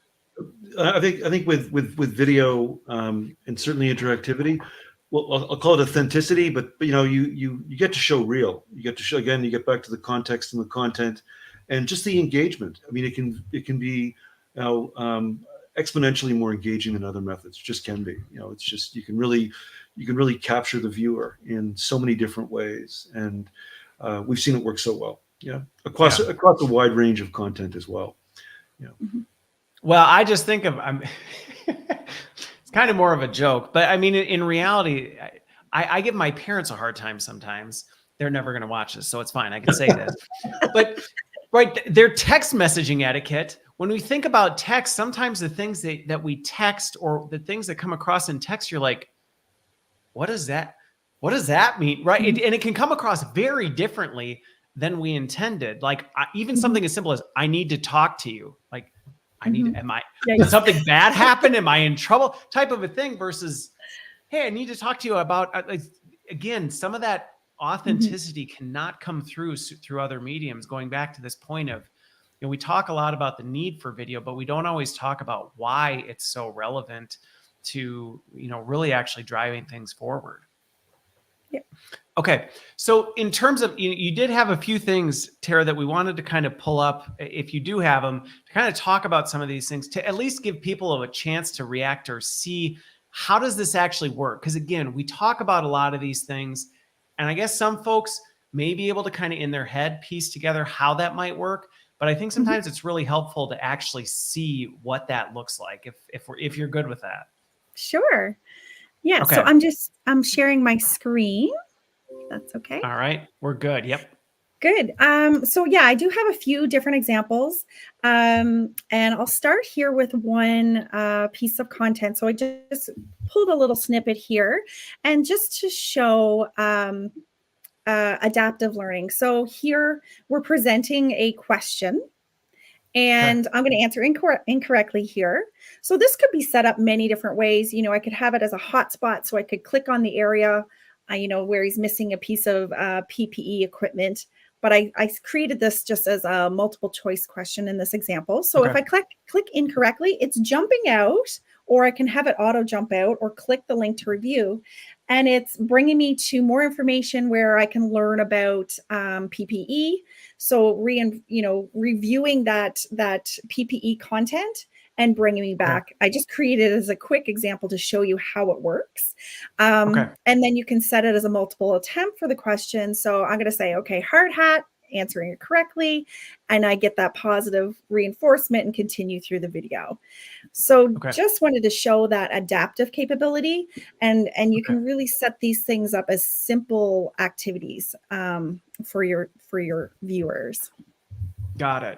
I think with video and certainly interactivity, well, I'll call it authenticity, but you get to show real. You get to show, again, you get back to the context and the content, and just the engagement. I mean, it can be exponentially more engaging than other methods. It just can be. It's just you can really capture the viewer in so many different ways, and we've seen it work so well. Yeah, across a wide range of content as well. Well, I just think of, it's kind of more of a joke, but I mean, in reality, I give my parents a hard time sometimes. They're never going to watch this, so it's fine. I can say this. But right, their text messaging etiquette, when we think about text, sometimes the things that we text, or the things that come across in text, you're like, what does that mean? Right. And it can come across very differently than we intended. Like, even something as simple as, I need to talk to you. Like, did something bad happen? Am I in trouble? Type of a thing, versus, hey, I need to talk to you about, again, some of that authenticity cannot come through other mediums. Going back to this point of, we talk a lot about the need for video, but we don't always talk about why it's so relevant to, really actually driving things forward. Yep. Okay. So in terms of, you did have a few things, Tara, that we wanted to kind of pull up, if you do have them, to kind of talk about some of these things, to at least give people a chance to react or see, how does this actually work? Because again, we talk about a lot of these things, and I guess some folks may be able to kind of in their head piece together how that might work. But I think sometimes it's really helpful to actually see what that looks like, if you're good with that. Sure. Yeah. Okay. So I'm sharing my screen. That's okay. All right. We're good. Yep. Good. So yeah, I do have a few different examples. And I'll start here with one piece of content. So I just pulled a little snippet here, and just to show adaptive learning. So here we're presenting a question, And I'm going to answer incorrectly here. So this could be set up many different ways. I could have it as a hotspot, so I could click on the area, where he's missing a piece of PPE equipment. But I created this just as a multiple choice question in this example. So if I click incorrectly, it's jumping out, or I can have it auto jump out, or click the link to review. And it's bringing me to more information where I can learn about PPE. So reviewing that PPE content and bringing me back. I just created it as a quick example to show you how it works. And then you can set it as a multiple attempt for the question. So I'm going to say, okay, hard hat, answering it correctly, and I get that positive reinforcement and continue through the video. So just wanted to show that adaptive capability, and you can really set these things up as simple activities for your viewers. Got it.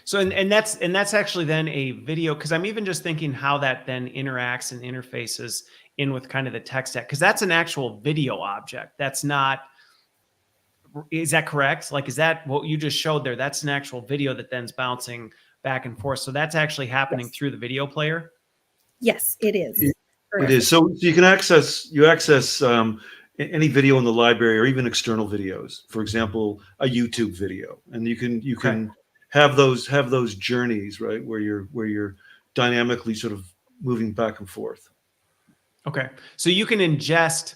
So and that's actually then a video, because I'm even just thinking how that then interacts and interfaces in with kind of the tech stack, because that's an actual video object. That's not. Is that correct? Like, is that what you just showed there? That's an actual video that then's bouncing back and forth. So that's actually happening through the video player? Yes, it is. It is. So you can access any video in the library, or even external videos. For example, a YouTube video, and you can have those journeys, right, where you're dynamically sort of moving back and forth. Okay. So you can ingest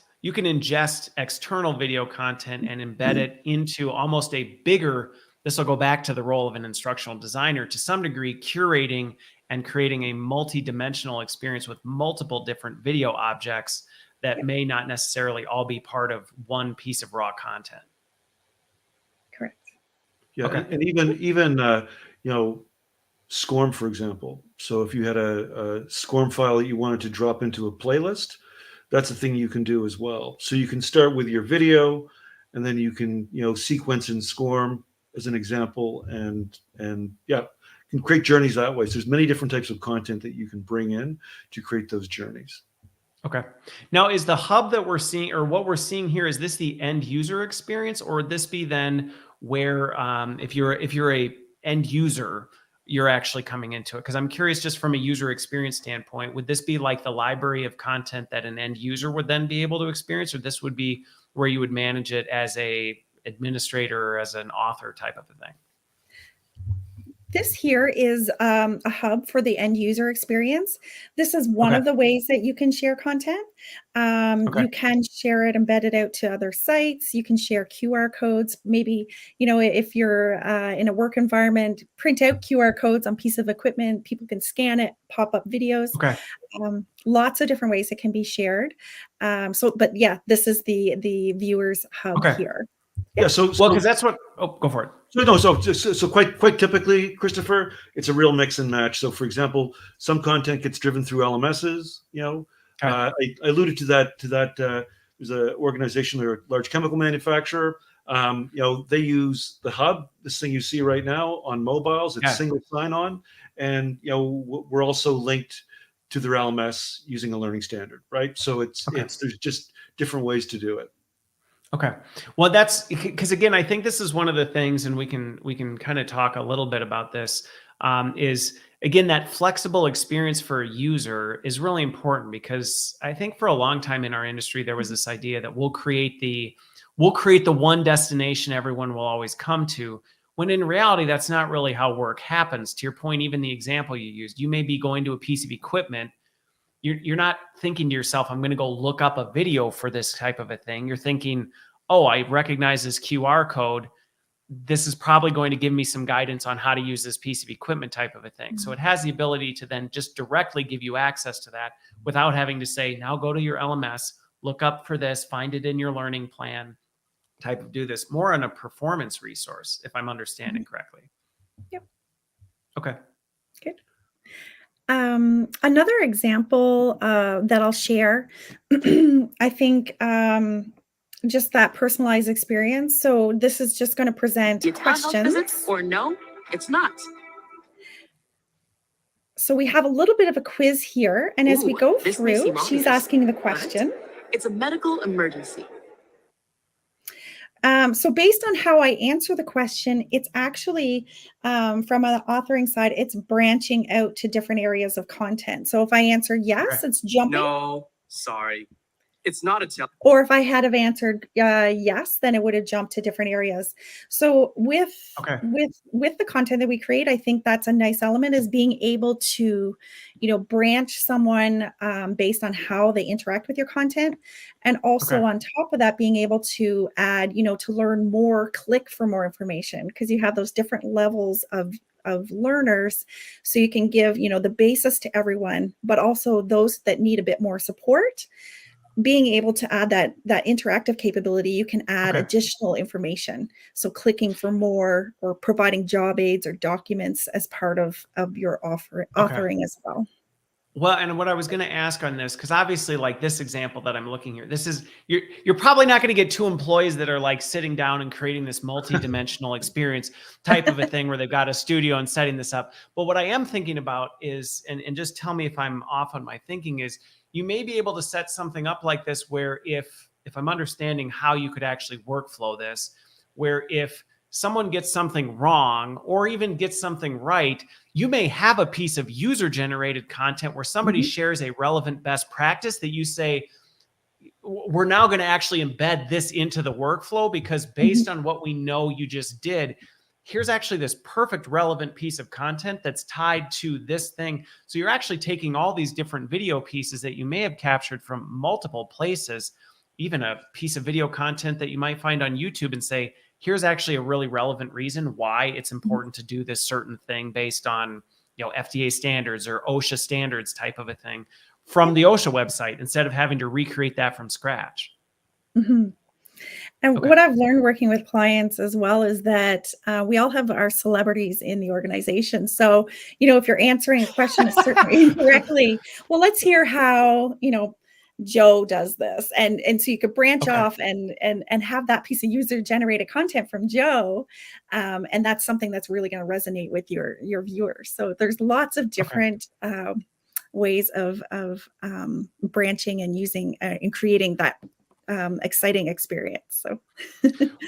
external video content and embed it into almost a bigger, this will go back to the role of an instructional designer to some degree, curating and creating a multi-dimensional experience with multiple different video objects that may not necessarily all be part of one piece of raw content. Correct. Yeah. And even SCORM, for example. So if you had a SCORM file that you wanted to drop into a playlist, that's a thing you can do as well. So you can start with your video, and then you can, sequence in SCORM as an example, and you can create journeys that way. So there's many different types of content that you can bring in to create those journeys. Okay. Now, is the hub that we're seeing, or what we're seeing here, is this the end user experience, or would this be then where if you're a end user, you're actually coming into it? Because I'm curious, just from a user experience standpoint, would this be like the library of content that an end user would then be able to experience, or this would be where you would manage it as a administrator or as an author type of a thing? This here is a hub for the end user experience. This is one of the ways that you can share content. You can share it, embed it out to other sites. You can share QR codes. Maybe, if you're in a work environment, print out QR codes on a piece of equipment. People can scan it, pop up videos. Lots of different ways it can be shared. This is the viewers hub here. Yeah. So because that's what. Oh, go for it. So quite typically, Christopher, it's a real mix and match. So, for example, some content gets driven through LMSs. I alluded to that. There's an organization, they're a large chemical manufacturer. They use the hub, this thing you see right now on mobiles. It's single sign-on, and we're also linked to their LMS using a learning standard, right? So there's just different ways to do it. Okay. Well, that's because, again, I think this is one of the things, and we can kind of talk a little bit about this, is, again, that flexible experience for a user is really important, because I think for a long time in our industry, there was this idea that we'll create the one destination everyone will always come to, when in reality, that's not really how work happens. To your point, even the example you used, you may be going to a piece of equipment. You're not thinking to yourself, I'm going to go look up a video for this type of a thing. You're thinking, oh, I recognize this QR code. This is probably going to give me some guidance on how to use this piece of equipment type of a thing. So it has the ability to then just directly give you access to that without having to say, now go to your LMS, look up for this, find it in your learning plan, type of do this. More on a performance resource, if I'm understanding correctly. Yep. Okay. Good. Another example that I'll share, I think just that personalized experience. So this is just going to present questions. Or no, it's not. So we have a little bit of a quiz here. And as we go through, she's asking the question. It's a medical emergency. So based on how I answer the question, it's actually from an authoring side, it's branching out to different areas of content. So if I answer yes, Okay. it's jumping. No, sorry. It's not a tell. Or if I had have answered yes, then it would have jumped to different areas. So Okay. with the content that we create, I think that's a nice element, is being able to, branch someone based on how they interact with your content, and also Okay. on top of that, being able to add, to learn more, click for more information, because you have those different levels of learners, so you can give, the basis to everyone, but also those that need a bit more support. Being able to add that interactive capability, you can add Okay. additional information. So clicking for more, or providing job aids or documents as part of your authoring as well. Well, and what I was going to ask on this, because obviously, like this example that I'm looking here, this is you're probably not going to get two employees that are like sitting down and creating this multi-dimensional experience type of a thing where they've got a studio and setting this up. But what I am thinking about is, and just tell me if I'm off on my thinking, is you may be able to set something up like this where if I'm understanding how you could actually workflow this, where if someone gets something wrong or even gets something right, you may have a piece of user generated content where somebody shares a relevant best practice that you say, we're now going to actually embed this into the workflow, because based on what we know you just did, here's actually this perfect relevant piece of content that's tied to this thing. So you're actually taking all these different video pieces that you may have captured from multiple places, even a piece of video content that you might find on YouTube, and say, here's actually a really relevant reason why it's important to do this certain thing based on, FDA standards or OSHA standards type of a thing from the OSHA website, instead of having to recreate that from scratch. Mm-hmm. And Okay. what I've learned working with clients as well is that we all have our celebrities in the organization. So, if you're answering a question incorrectly, well, let's hear how, Joe does this. And so you could branch off and have that piece of user generated content from Joe. And that's something that's really going to resonate with your viewers. So there's lots of different ways of branching and using and creating that exciting experience. So,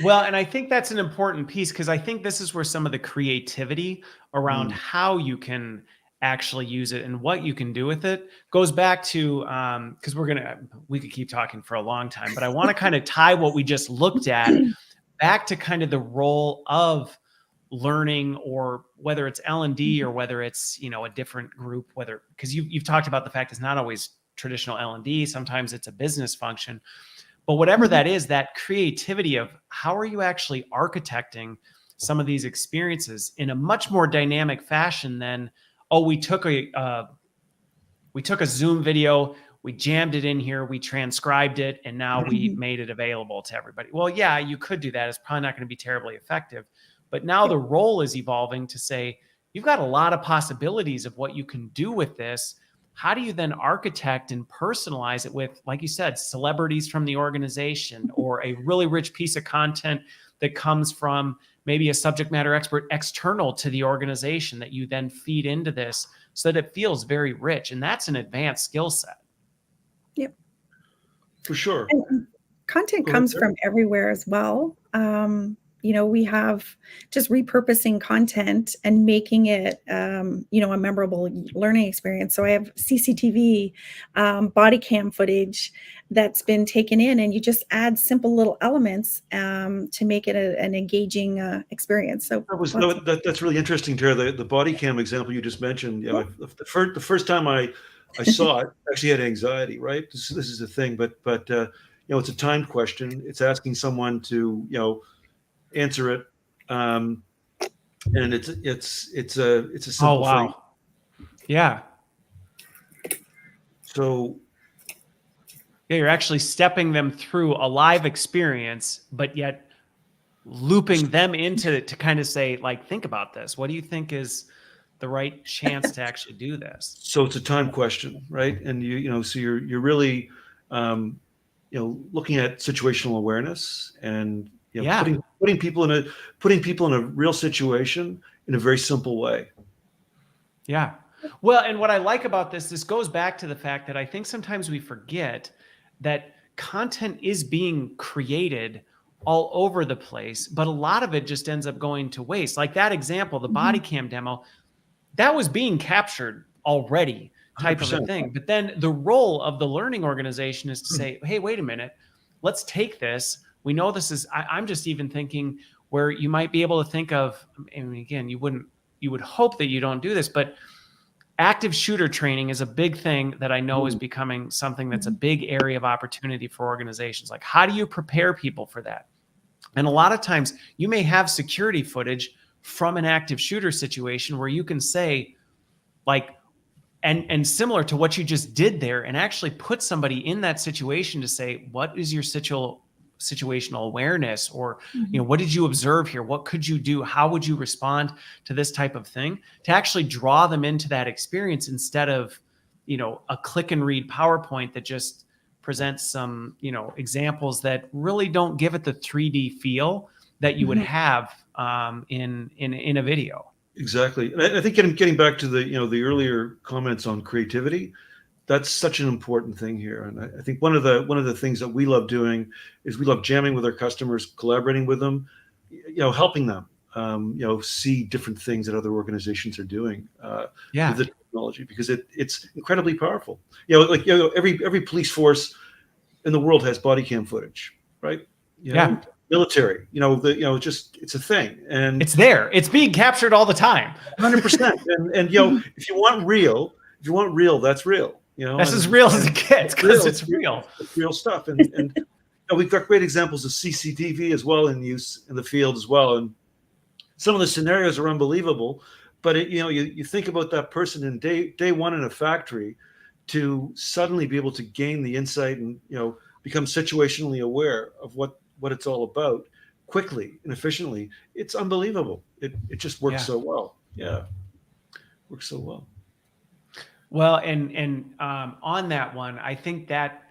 well, and I think that's an important piece, because I think this is where some of the creativity around how you can actually use it and what you can do with it goes back to, because we could keep talking for a long time, but I want to kind of tie what we just looked at back to kind of the role of learning, or whether it's L&D or whether it's, a different group, because you've talked about the fact it's not always traditional L&D, sometimes it's a business function. But whatever that is, that creativity of how are you actually architecting some of these experiences in a much more dynamic fashion than, we took a Zoom video, we jammed it in here, we transcribed it, and now we made it available to everybody. Well, yeah, you could do that. It's probably not going to be terribly effective. But now the role is evolving to say, you've got a lot of possibilities of what you can do with this. How do you then architect and personalize it with, like you said, celebrities from the organization, or a really rich piece of content that comes from maybe a subject matter expert external to the organization that you then feed into this so that it feels very rich? And that's an advanced skill set. Yep. For sure. And content comes from everywhere as well. We have just repurposing content and making it, a memorable learning experience. So I have CCTV, body cam footage that's been taken in, and you just add simple little elements to make it an engaging experience. So that's really interesting, Tara. The body cam example you just mentioned. The first time I saw it, I actually had anxiety. Right, this is a thing, but it's a timed question. It's asking someone to answer it, and it's a simple thing. Yeah. So you're actually stepping them through a live experience, but yet looping them into it to kind of say, like, think about this. What do you think is the right chance to actually do this? So it's a time question, right? And so you're really looking at situational awareness and putting people in a real situation in a very simple way. Yeah. Well, and what I like about this goes back to the fact that I think sometimes we forget that content is being created all over the place, but a lot of it just ends up going to waste. Like that example, the body cam demo, that was being captured already, type of a 100%. thing. But then the role of the learning organization is to say, hey, wait a minute, let's take this. We know this is, I'm just even thinking where you might be able to think of, I mean, again, you would hope that you don't do this, but active shooter training is a big thing that I know is becoming something that's a big area of opportunity for organizations. Like, how do you prepare people for that? And a lot of times you may have security footage from an active shooter situation where you can say, like, and similar to what you just did there, and actually put somebody in that situation to say, what is your situational awareness, or what did you observe here? What could you do? How would you respond to this type of thing? To actually draw them into that experience instead of a click and read PowerPoint that just presents some examples that really don't give it the 3D feel that you would have in a video. Exactly. And I think getting back to the earlier comments on creativity, that's such an important thing here. And I think one of the things that we love doing is we love jamming with our customers, collaborating with them, helping them, see different things that other organizations are doing with the technology, because it's incredibly powerful. Every police force in the world has body cam footage, right? Military, it's a thing, and it's there. It's being captured all the time. 100%. And if you want real, that's real. That's as real as it gets, because it's real. It's real stuff. And we've got great examples of CCTV as well in use in the field as well. And some of the scenarios are unbelievable. But you think about that person in day one in a factory, to suddenly be able to gain the insight and become situationally aware of what it's all about quickly and efficiently. It's unbelievable. It just works so well. Yeah, works so well. Well, and on that one, I think that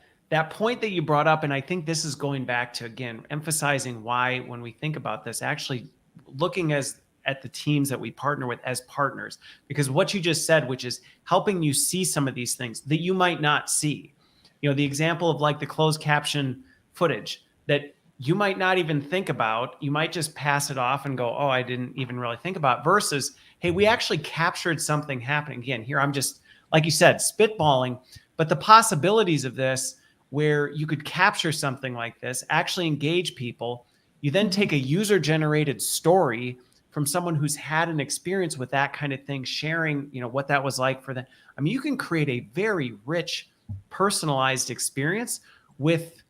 point that you brought up, and I think this is going back to, again, emphasizing why when we think about this, actually looking at the teams that we partner with as partners, because what you just said, which is helping you see some of these things that you might not see. The example of like the closed caption footage that you might not even think about. You might just pass it off and go, oh, I didn't even really think about it, versus, hey, we actually captured something happening. Again, here I'm just, like you said, spitballing, but the possibilities of this, where you could capture something like this, actually engage people. You then take a user-generated story from someone who's had an experience with that kind of thing, sharing, what that was like for them. I mean, you can create a very rich, personalized experience with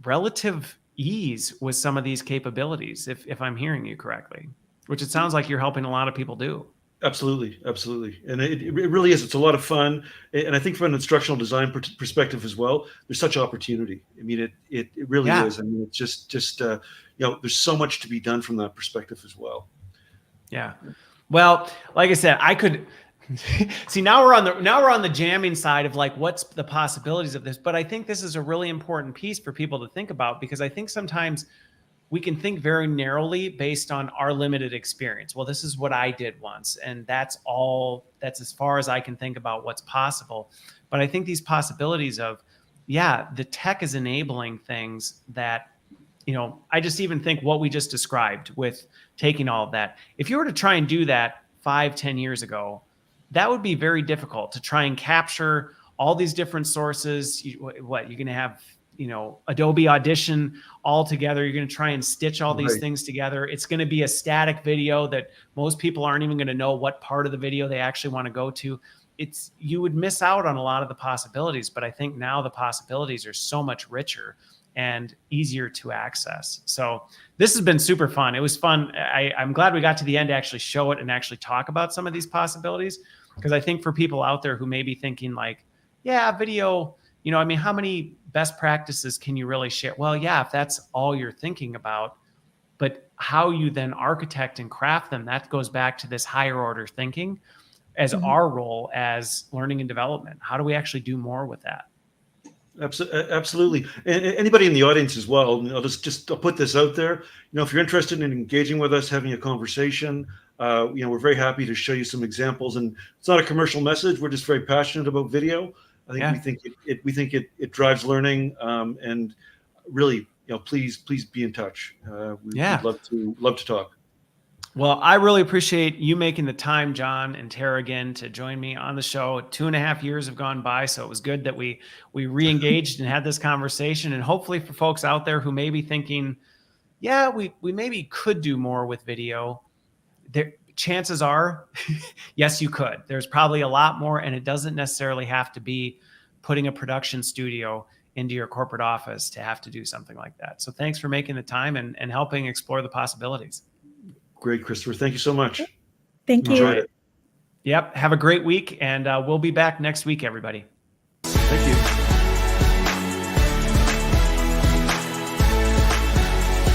relative ease with some of these capabilities, if I'm hearing you correctly, which it sounds like you're helping a lot of people do. Absolutely. And it really is. It's a lot of fun. And I think from an instructional design perspective as well, there's such opportunity. I mean, it really is. I mean, it's just there's so much to be done from that perspective as well. Yeah. Well, like I said, I could see, now we're on the jamming side of like, what's the possibilities of this? But I think this is a really important piece for people to think about, because I think sometimes we can think very narrowly based on our limited experience. Well, this is what I did once, and that's as far as I can think about what's possible. But I think these possibilities of, the tech is enabling things that, I just even think what we just described with taking all of that. If you were to try and do that 5-10 years ago, that would be very difficult to try and capture all these different sources. You're going to have, Adobe Audition all together. You're going to try and stitch all these things together. It's going to be a static video that most people aren't even going to know what part of the video they actually want to go to. You would miss out on a lot of the possibilities, but I think now the possibilities are so much richer and easier to access. So this has been super fun. It was fun. I'm glad we got to the end to actually show it and actually talk about some of these possibilities, because I think for people out there who may be thinking like, video, how many best practices can you really share? Well, if that's all you're thinking about, but how you then architect and craft them, that goes back to this higher order thinking as our role as learning and development. How do we actually do more with that? Absolutely. And anybody in the audience as well, I'll put this out there. If you're interested in engaging with us, having a conversation, we're very happy to show you some examples. And it's not a commercial message. We're just very passionate about video. I think we think it drives learning, and really please be in touch. Yeah. We'd love to talk. Well, I really appreciate you making the time, John and Tara, again, to join me on the show. 2.5 years have gone by, so it was good that we re-engaged and had this conversation. And hopefully for folks out there who may be thinking, yeah, we maybe could do more with video, chances are, yes, you could. There's probably a lot more, and it doesn't necessarily have to be putting a production studio into your corporate office to have to do something like that. So thanks for making the time and helping explore the possibilities. Great, Christopher. Thank you so much. Thank you. Enjoyed it. Yep. Have a great week, and we'll be back next week, everybody.